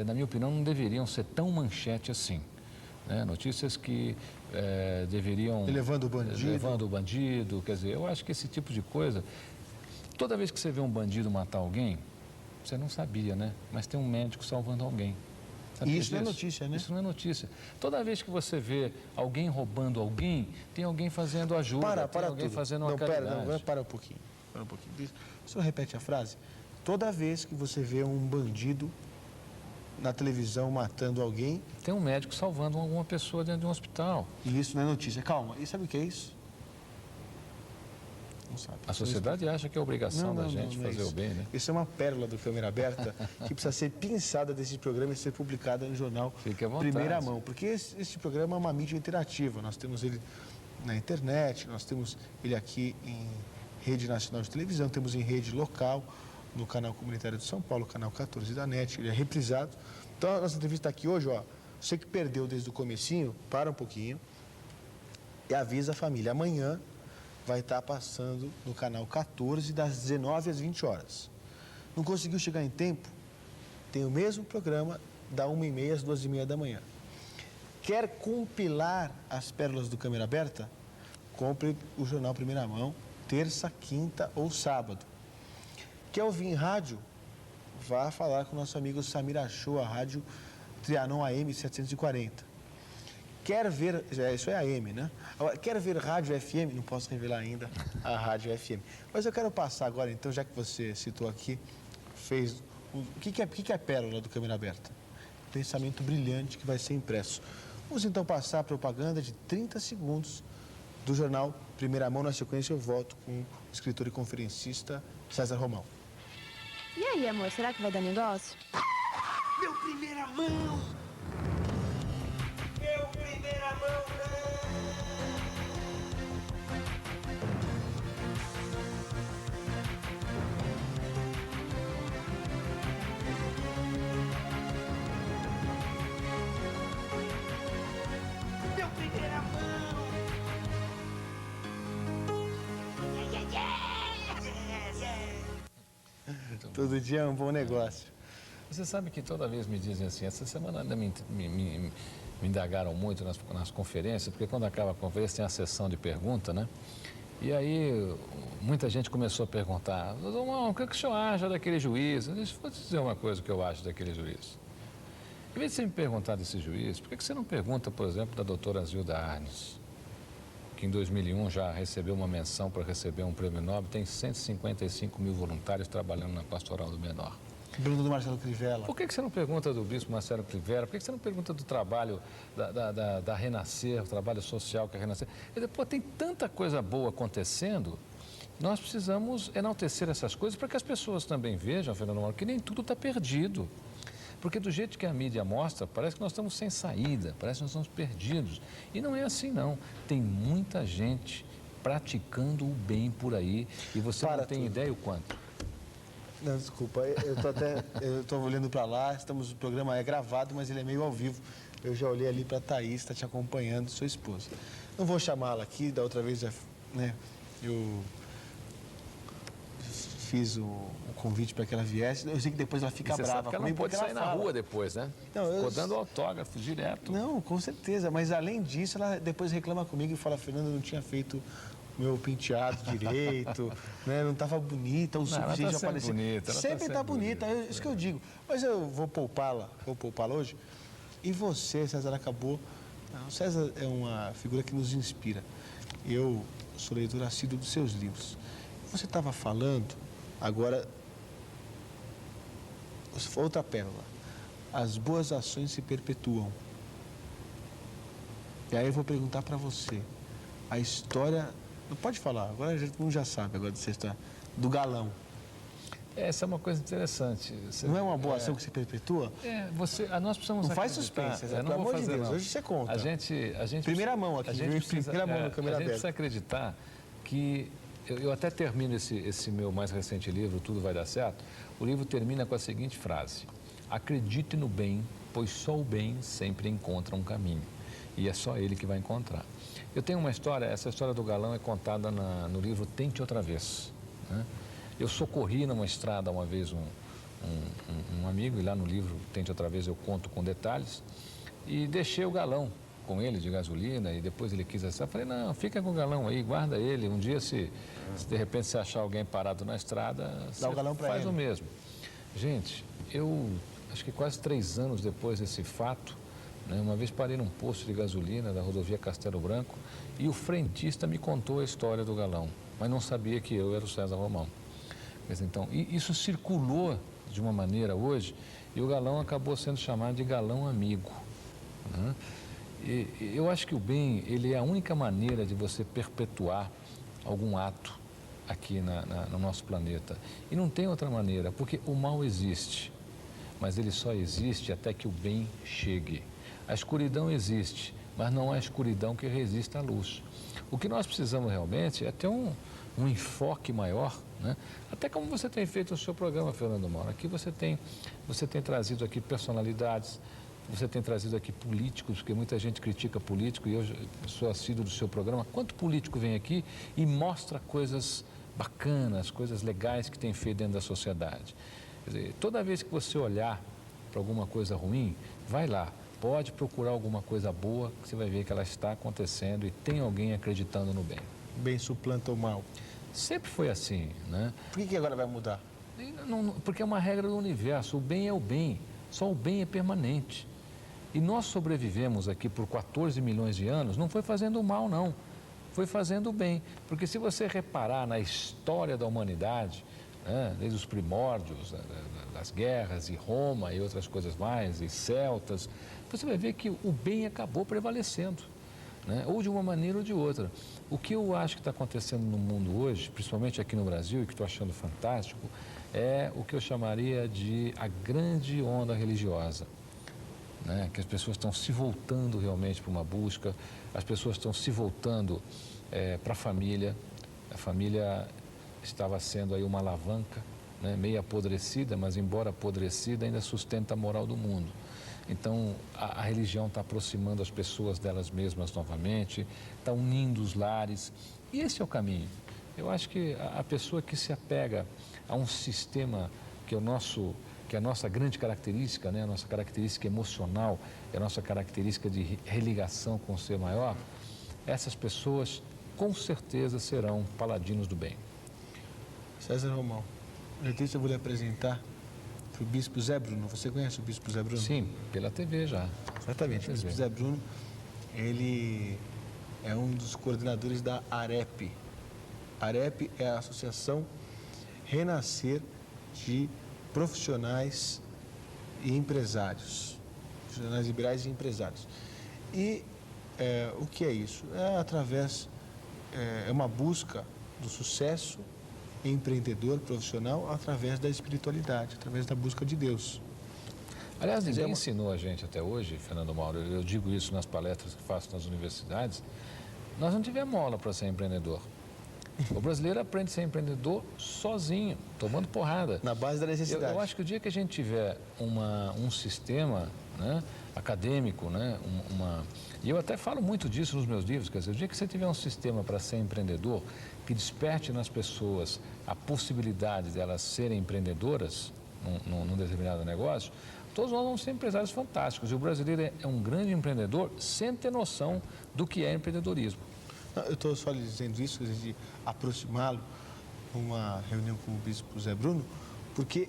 na minha opinião, não deveriam ser tão manchete assim. Né? Notícias que deveriam... Levando o bandido. Quer dizer, eu acho que esse tipo de coisa... Toda vez que você vê um bandido matar alguém, você não sabia, né? Mas tem um médico salvando alguém. E isso não é notícia, né? Isso não é notícia. Toda vez que você vê alguém roubando alguém, tem alguém fazendo ajuda, tem alguém fazendo uma caridade. Para um pouquinho. O senhor repete a frase? Toda vez que você vê um bandido na televisão matando alguém... Tem um médico salvando alguma pessoa dentro de um hospital. E isso não é notícia. Calma, e sabe o que é isso? Não sabe. A sociedade acha que é obrigação da gente fazer o bem, né? Isso é uma pérola do Câmera Aberta que precisa ser pinçada desse programa e ser publicada no jornal Primeira Mão. Porque esse programa é uma mídia interativa. Nós temos ele na internet, nós temos ele aqui em rede nacional de televisão, temos em rede local, no canal comunitário de São Paulo, canal 14 da NET, ele é reprisado. Então, a nossa entrevista aqui hoje, ó, você que perdeu desde o comecinho, para um pouquinho e avisa a família. Amanhã vai estar passando no canal 14, das 19 às 20 horas. Não conseguiu chegar em tempo? Tem o mesmo programa, da 1h30 às 2h30 da manhã. Quer compilar as pérolas do Câmera Aberta? Compre o jornal Primeira Mão, terça, quinta ou sábado. Quer ouvir em rádio? Vá falar com o nosso amigo Samir Achou, a rádio Trianon AM 740. Quer ver, isso é AM, né? Agora, quer ver rádio FM? Não posso revelar ainda a rádio FM. Mas eu quero passar agora, então, já que você citou aqui, o que é a pérola do Câmera Aberta? Pensamento brilhante que vai ser impresso. Vamos então passar a propaganda de 30 segundos do jornal Primeira Mão. Na sequência eu volto com o escritor e conferencista César Romão. E aí, amor, será que vai dar negócio? Meu Primeira Mão! Meu Primeira Mão! Meu Primeira Mão! Todo dia é um bom negócio. Você sabe que toda vez me dizem assim, essa semana ainda me indagaram muito nas conferências, porque quando acaba a conferência tem a sessão de pergunta, né? E aí muita gente começou a perguntar, doutor Mão, o que o senhor acha daquele juiz? Deixa eu dizer uma coisa que eu acho daquele juiz. Em vez de você me perguntar desse juiz, por que você não pergunta, por exemplo, da doutora Zilda Arnes, que em 2001 já recebeu uma menção para receber um prêmio Nobel, tem 155 mil voluntários trabalhando na pastoral do menor. Pergunta do Marcelo Crivella. Por que você não pergunta do bispo Marcelo Crivella? Por que você não pergunta do trabalho da Renascer, o trabalho social que é a Renascer? Pô, tem tanta coisa boa acontecendo, nós precisamos enaltecer essas coisas para que as pessoas também vejam, Fernando Mauro, que nem tudo está perdido. Porque do jeito que a mídia mostra, parece que nós estamos sem saída, parece que nós estamos perdidos. E não é assim, não. Tem muita gente praticando o bem por aí e você não tem ideia o quanto. Não, desculpa, eu estou olhando para lá, o programa é gravado, mas ele é meio ao vivo. Eu já olhei ali para a Thaís, está te acompanhando, sua esposa. Não vou chamá-la aqui, da outra vez, né, eu fiz o convite para que ela viesse. Eu sei que depois ela fica brava comigo. Ela não pode sair na rua depois, né? Ficou dando autógrafo direto. Não, com certeza, mas além disso, ela depois reclama comigo e fala, Fernando, eu não tinha feito meu penteado direito, né? Não estava bonita, o suficiente para aparecer. Bonita, sempre está bonita, isso que eu digo. Mas eu vou poupá-la hoje. E você, César, acabou... Não, o César é uma figura que nos inspira. Eu sou leitor assíduo dos seus livros. Você estava falando Agora, outra pérola. As boas ações se perpetuam. E aí eu vou perguntar para você. A história... Não pode falar, agora a gente já sabe agora dessa história. Do galão. Essa é uma coisa interessante. Não é uma boa ação que se perpetua? Nós precisamos Não faz acreditar. suspense, Eu não pelo vou amor de fazer, Deus, não. hoje você conta. A gente Primeira mão aqui, a gente precisa, primeira mão na câmera a gente aberta. precisa acreditar que... Eu até termino esse meu mais recente livro, Tudo Vai Dar Certo. O livro termina com a seguinte frase: acredite no bem, pois só o bem sempre encontra um caminho. E é só ele que vai encontrar. Eu tenho uma história, essa história do galão é contada no livro Tente Outra Vez, né? Eu socorri numa estrada uma vez um amigo, e lá no livro Tente Outra Vez eu conto com detalhes, e deixei o galão com ele de gasolina, e depois ele quis acessar. Falei, não, fica com o galão aí, guarda ele. Um dia, se de repente você achar alguém parado na estrada, dá o galão para ele. Faz o mesmo. Gente, eu acho que quase 3 anos depois desse fato, né, uma vez parei num posto de gasolina da rodovia Castelo Branco e o frentista me contou a história do galão, mas não sabia que eu era o César Romão. Mas, então, isso circulou de uma maneira hoje, e o galão acabou sendo chamado de galão amigo, né? E eu acho que o bem, ele é a única maneira de você perpetuar algum ato aqui no nosso planeta. E não tem outra maneira, porque o mal existe, mas ele só existe até que o bem chegue. A escuridão existe, mas não há escuridão que resista à luz. O que nós precisamos realmente é ter um enfoque maior, né? Até como você tem feito no seu programa, Fernando Mauro. Aqui você tem trazido aqui personalidades, você tem trazido aqui políticos, porque muita gente critica político, e eu sou assíduo do seu programa. Quanto político vem aqui e mostra coisas bacanas, coisas legais que tem feito dentro da sociedade. Quer dizer, toda vez que você olhar para alguma coisa ruim, vai lá, pode procurar alguma coisa boa, que você vai ver que ela está acontecendo e tem alguém acreditando no bem. Bem suplanta o mal. Sempre foi assim, né? Por que agora vai mudar? Porque é uma regra do universo, o bem é o bem, só o bem é permanente. E nós sobrevivemos aqui por 14 milhões de anos, não foi fazendo o mal, não. Foi fazendo o bem. Porque se você reparar na história da humanidade, né, desde os primórdios, das guerras, e Roma e outras coisas mais, e celtas, você vai ver que o bem acabou prevalecendo, né, ou de uma maneira ou de outra. O que eu acho que está acontecendo no mundo hoje, principalmente aqui no Brasil, e que estou achando fantástico, é o que eu chamaria de a grande onda religiosa. Né, que as pessoas estão se voltando realmente para uma busca, as pessoas estão se voltando para a família estava sendo aí uma alavanca, né, meio apodrecida, mas embora apodrecida, ainda sustenta a moral do mundo. Então, a religião está aproximando as pessoas delas mesmas novamente, está unindo os lares, e esse é o caminho. Eu acho que a pessoa que se apega a um sistema que é a nossa grande característica, né? A nossa característica emocional, a nossa característica de religação com o ser maior, essas pessoas com certeza serão paladinos do bem. César Romão, eu vou lhe apresentar para o Bispo Zé Bruno. Você conhece o Bispo Zé Bruno? Sim, pela TV já. Exatamente, o Bispo Zé Bruno, ele é um dos coordenadores da AREP. A AREP é a Associação Renascer de Profissionais e Empresários, profissionais liberais e empresários. E o que é isso? É uma busca do sucesso empreendedor, profissional, através da espiritualidade, através da busca de Deus. Aliás, ninguém ensinou a gente até hoje, Fernando Mauro, eu digo isso nas palestras que faço nas universidades, nós não tivemos aula para ser empreendedor. O brasileiro aprende a ser empreendedor sozinho, tomando porrada. Na base da necessidade. Eu acho que o dia que a gente tiver um sistema, né, acadêmico, né, e eu até falo muito disso nos meus livros, quer dizer, o dia que você tiver um sistema para ser empreendedor, que desperte nas pessoas a possibilidade de elas serem empreendedoras num determinado negócio, todos nós vamos ser empresários fantásticos. E o brasileiro é um grande empreendedor sem ter noção do que é empreendedorismo. Eu estou só lhe dizendo isso, de aproximá-lo numa reunião com o Bispo Zé Bruno, porque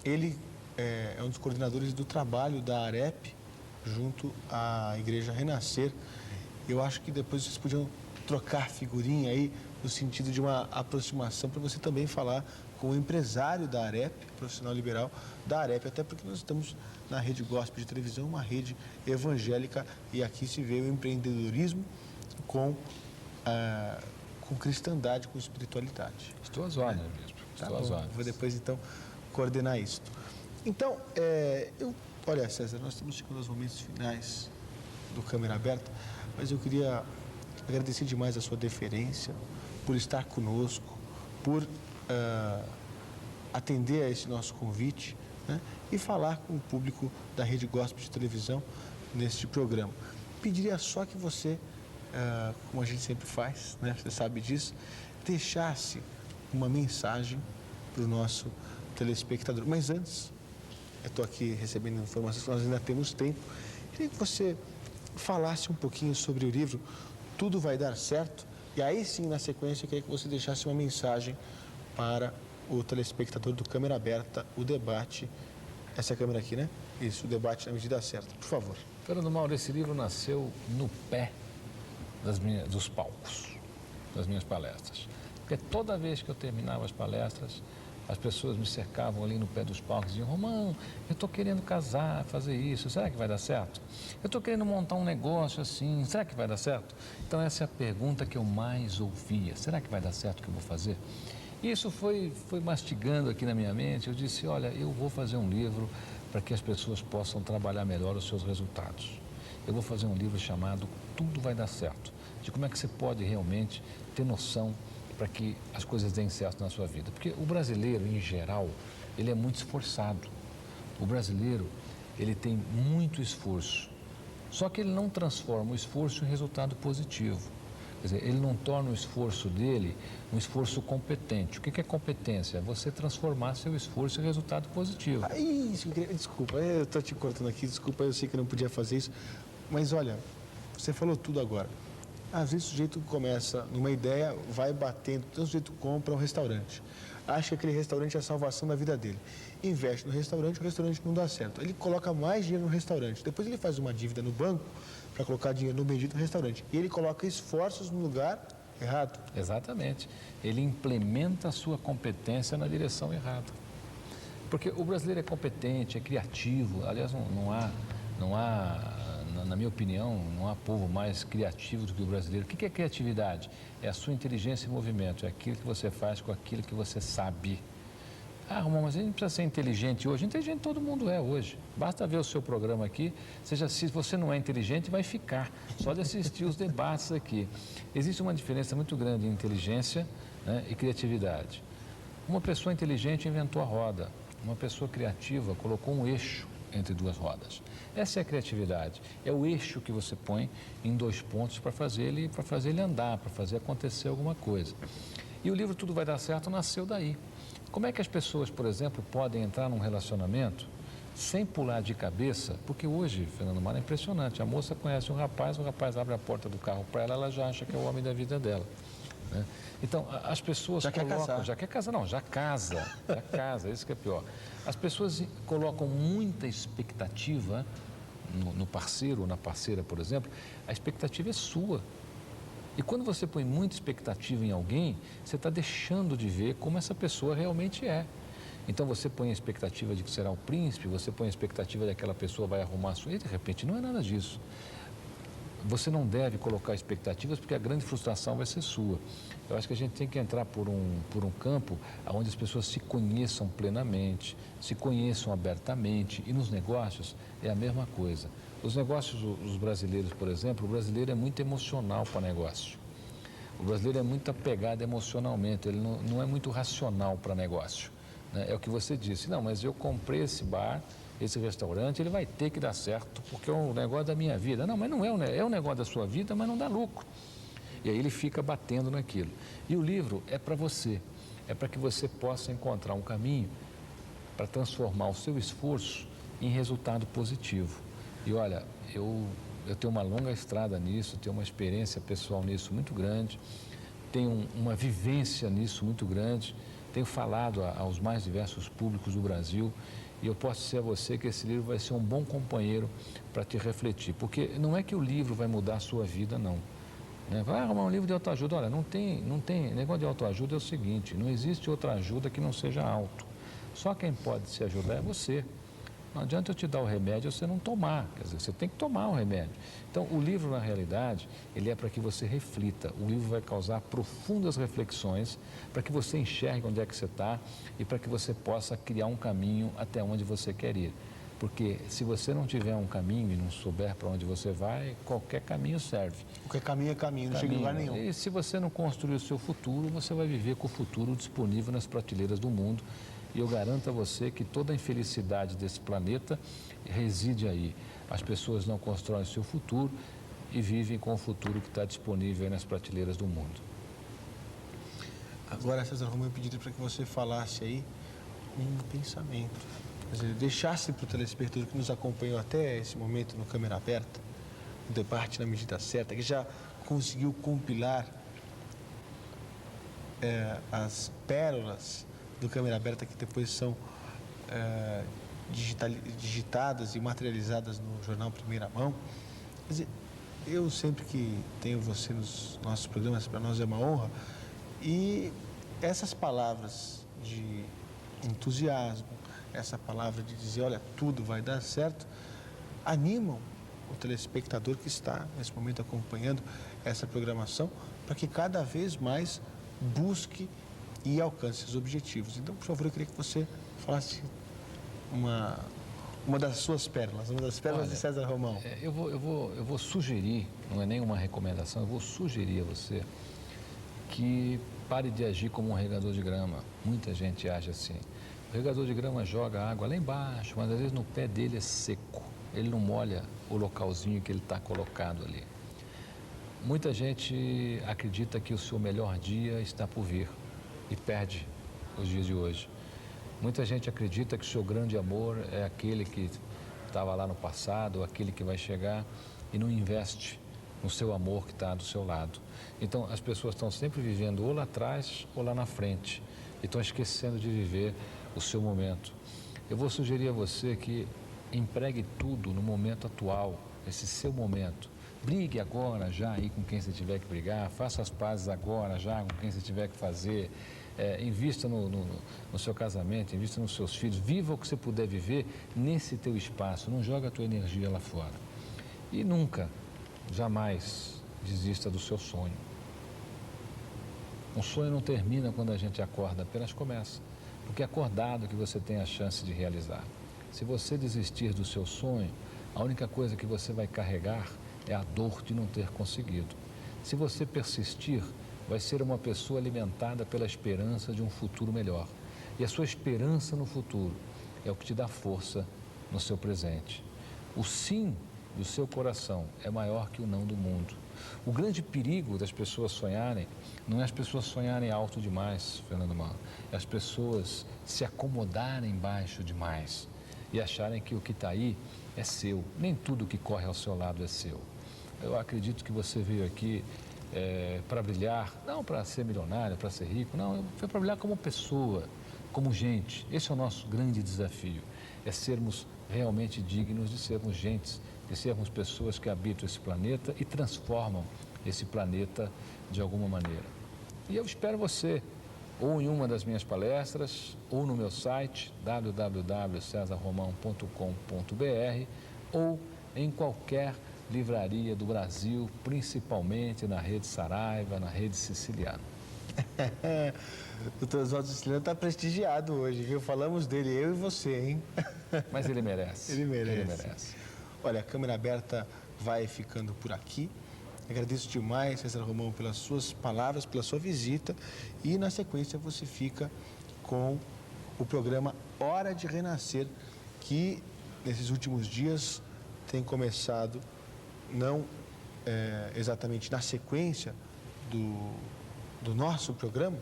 ele é um dos coordenadores do trabalho da AREP junto à Igreja Renascer. Eu acho que depois vocês podiam trocar figurinha aí. no sentido de uma aproximação para você também falar com o empresário da AREP, profissional liberal da AREP, até porque nós estamos na rede gospel de televisão, uma rede evangélica, e aqui se vê o empreendedorismo com cristandade, com espiritualidade. Estou às ordens mesmo. Estou às ordens. Vou depois, então, coordenar isso. Então, olha, César, nós estamos chegando aos momentos finais do Câmera Aberta, mas eu queria agradecer demais a sua deferência, por estar conosco, por atender a esse nosso convite, né, e falar com o público da Rede Gospel de televisão neste programa. Pediria só que você, como a gente sempre faz, né, você sabe disso, deixasse uma mensagem para o nosso telespectador. Mas antes, eu estou aqui recebendo informações que nós ainda temos tempo, queria que você falasse um pouquinho sobre o livro Tudo Vai Dar Certo, e aí sim, na sequência, eu queria que você deixasse uma mensagem para o telespectador do Câmera Aberta, o debate, essa câmera aqui, né? Isso, o debate na medida certa, por favor. Fernando Mauro, esse livro nasceu no pé dos palcos, das minhas palestras. Porque toda vez que eu terminava as palestras, as pessoas me cercavam ali no pé dos palcos e diziam: Romão, eu estou querendo casar, fazer isso, será que vai dar certo? Eu estou querendo montar um negócio assim, será que vai dar certo? Então essa é a pergunta que eu mais ouvia: será que vai dar certo o que eu vou fazer? E isso foi mastigando aqui na minha mente. Eu disse: olha, eu vou fazer um livro para que as pessoas possam trabalhar melhor os seus resultados. Eu vou fazer um livro chamado Tudo Vai Dar Certo, de como é que você pode realmente ter noção para que as coisas deem certo na sua vida. Porque o brasileiro, em geral, ele é muito esforçado. O brasileiro, ele tem muito esforço. Só que ele não transforma o esforço em resultado positivo. Quer dizer, ele não torna o esforço dele um esforço competente. O que é competência? É você transformar seu esforço em resultado positivo. Desculpa, eu estou te cortando aqui, desculpa, eu sei que eu não podia fazer isso, mas olha, você falou tudo agora. Às vezes o sujeito começa numa ideia, vai batendo, então o sujeito compra um restaurante. Acha que aquele restaurante é a salvação da vida dele. Investe no restaurante, o restaurante não dá certo. Ele coloca mais dinheiro no restaurante. Depois ele faz uma dívida no banco para colocar dinheiro no bendito restaurante. E ele coloca esforços no lugar errado. Exatamente. Ele implementa a sua competência na direção errada. Porque o brasileiro é competente, é criativo. Aliás, não há, na minha opinião, não há povo mais criativo do que o brasileiro. O que é criatividade? É a sua inteligência em movimento, é aquilo que você faz com aquilo que você sabe. Ah, Romão, mas a gente não precisa ser inteligente hoje. Inteligente todo mundo é hoje. Basta ver o seu programa aqui. Se você não é inteligente, vai ficar. Só de assistir os debates aqui. Existe uma diferença muito grande em inteligência, né, e criatividade. Uma pessoa inteligente inventou a roda. Uma pessoa criativa colocou um eixo entre duas rodas. Essa é a criatividade. É o eixo que você põe em dois pontos para fazer ele andar, para fazer acontecer alguma coisa. E o livro Tudo Vai Dar Certo nasceu daí. Como é que as pessoas, por exemplo, podem entrar num relacionamento sem pular de cabeça? Porque hoje, Fernando Mauro, é impressionante. A moça conhece um rapaz, o rapaz abre a porta do carro para ela, ela já acha que é o homem da vida dela, né? Então, as pessoas já colocam... quer casar. Já quer casar, não, já casa, isso que é pior. As pessoas colocam muita expectativa no parceiro ou na parceira, por exemplo. A expectativa é sua. E quando você põe muita expectativa em alguém, você está deixando de ver como essa pessoa realmente é. Então você põe a expectativa de que será o príncipe, você põe a expectativa de que aquela pessoa vai arrumar a sua... E de repente não é nada disso. Você não deve colocar expectativas porque a grande frustração vai ser sua. Eu acho que a gente tem que entrar por um campo onde as pessoas se conheçam plenamente, se conheçam abertamente. E nos negócios é a mesma coisa. Os negócios, os brasileiros, por exemplo, o brasileiro é muito emocional para negócio. O brasileiro é muito apegado emocionalmente, ele não é muito racional para negócio, né? É o que você disse: não, mas eu comprei esse bar, esse restaurante, ele vai ter que dar certo, porque é um negócio da minha vida. Não, mas não é um negócio da sua vida, mas não dá lucro. E aí ele fica batendo naquilo. E o livro é para você, é para que você possa encontrar um caminho para transformar o seu esforço em resultado positivo. E olha, eu tenho uma longa estrada nisso, tenho uma experiência pessoal nisso muito grande, tenho uma vivência nisso muito grande, tenho falado aos mais diversos públicos do Brasil, e eu posso dizer a você que esse livro vai ser um bom companheiro para te refletir, porque não é que o livro vai mudar a sua vida, não. né? Vai arrumar um livro de autoajuda. Olha, não tem negócio de autoajuda é o seguinte, não existe outra ajuda que não seja auto. Só quem pode se ajudar é você. Não adianta eu te dar o remédio e você não tomar, quer dizer, você tem que tomar o remédio. Então, o livro, na realidade, ele é para que você reflita. O livro vai causar profundas reflexões para que você enxergue onde é que você está e para que você possa criar um caminho até onde você quer ir. Porque se você não tiver um caminho e não souber para onde você vai, qualquer caminho serve. Qualquer caminho é caminho, não chega em lugar nenhum. E se você não construir o seu futuro, você vai viver com o futuro disponível nas prateleiras do mundo. E eu garanto a você que toda a infelicidade desse planeta reside aí. As pessoas não constroem o seu futuro e vivem com o futuro que está disponível aí nas prateleiras do mundo. Agora, César Romão, eu pediria para que você falasse aí um pensamento. Quer dizer, deixasse para o telespectador que nos acompanhou até esse momento no Câmera Aberta, o debate na medida certa, que já conseguiu compilar as pérolas do Câmera Aberta que depois são digitadas e materializadas no jornal Primeira Mão. Quer dizer, eu sempre que tenho você nos nossos programas, para nós é uma honra, e essas palavras de entusiasmo, essa palavra de dizer, olha, tudo vai dar certo, animam o telespectador que está nesse momento acompanhando essa programação para que cada vez mais busque e alcance seus objetivos. Então, por favor, eu queria que você falasse uma das suas pérolas, uma das pérolas. Olha, de César Romão. Eu vou sugerir, não é nenhuma recomendação, eu vou sugerir a você que pare de agir como um regador de grama. Muita gente age assim. O regador de grama joga água lá embaixo, mas às vezes no pé dele é seco. Ele não molha o localzinho que ele está colocado ali. Muita gente acredita que o seu melhor dia está por vir e perde os dias de hoje. Muita gente acredita que o seu grande amor é aquele que estava lá no passado, aquele que vai chegar e não investe no seu amor que está do seu lado. Então, as pessoas estão sempre vivendo ou lá atrás ou lá na frente e estão esquecendo de viver o seu momento. Eu vou sugerir a você que empregue tudo no momento atual, esse seu momento. Brigue agora já aí com quem você tiver que brigar, faça as pazes agora já com quem você tiver que fazer, invista no seu casamento, invista nos seus filhos, viva o que você puder viver nesse teu espaço, não joga a tua energia lá fora. E nunca, jamais desista do seu sonho. Um sonho não termina quando a gente acorda, apenas começa, porque é acordado que você tem a chance de realizar. Se você desistir do seu sonho, a única coisa que você vai carregar é a dor de não ter conseguido. Se você persistir, vai ser uma pessoa alimentada pela esperança de um futuro melhor. E a sua esperança no futuro é o que te dá força no seu presente. O sim do seu coração é maior que o não do mundo. O grande perigo das pessoas sonharem não é as pessoas sonharem alto demais, Fernando Mano, é as pessoas se acomodarem baixo demais e acharem que o que está aí é seu. Nem tudo que corre ao seu lado é seu. Eu acredito que você veio aqui para brilhar, não para ser milionário, para ser rico, não, foi para brilhar como pessoa, como gente. Esse é o nosso grande desafio, é sermos realmente dignos de sermos gentes, de sermos pessoas que habitam esse planeta e transformam esse planeta de alguma maneira. E eu espero você, ou em uma das minhas palestras, ou no meu site, www.cesarromão.com.br, ou em qualquer livraria do Brasil, principalmente na rede Saraiva, na rede Siciliano. O Dr. Oswaldo Siciliano está prestigiado hoje, viu? Falamos dele, eu e você, hein? Mas ele merece. Ele merece. Olha, a Câmera Aberta vai ficando por aqui. Agradeço demais, César Romão, pelas suas palavras, pela sua visita. E, na sequência, você fica com o programa Hora de Renascer, que, nesses últimos dias, tem começado, não exatamente na sequência do nosso programa,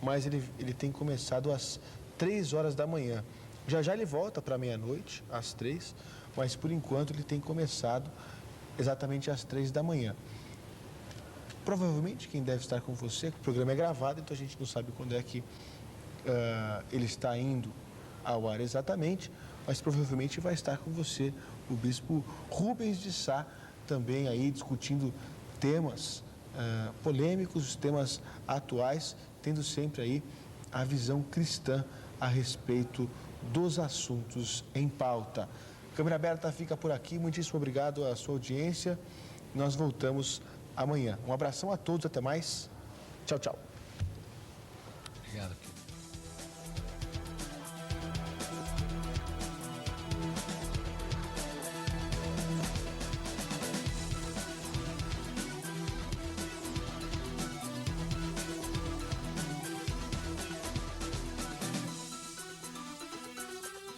mas ele tem começado às 3 horas da manhã. Já ele volta para meia-noite, às 3, mas por enquanto ele tem começado exatamente às 3 da manhã. Provavelmente quem deve estar com você, o programa é gravado, então a gente não sabe quando é que ele está indo ao ar exatamente, mas provavelmente vai estar com você o bispo Rubens de Sá, também aí discutindo temas polêmicos, temas atuais, tendo sempre aí a visão cristã a respeito dos assuntos em pauta. Câmera Aberta fica por aqui. Muitíssimo obrigado à sua audiência. Nós voltamos amanhã. Um abração a todos. Até mais. Tchau, tchau. Obrigado.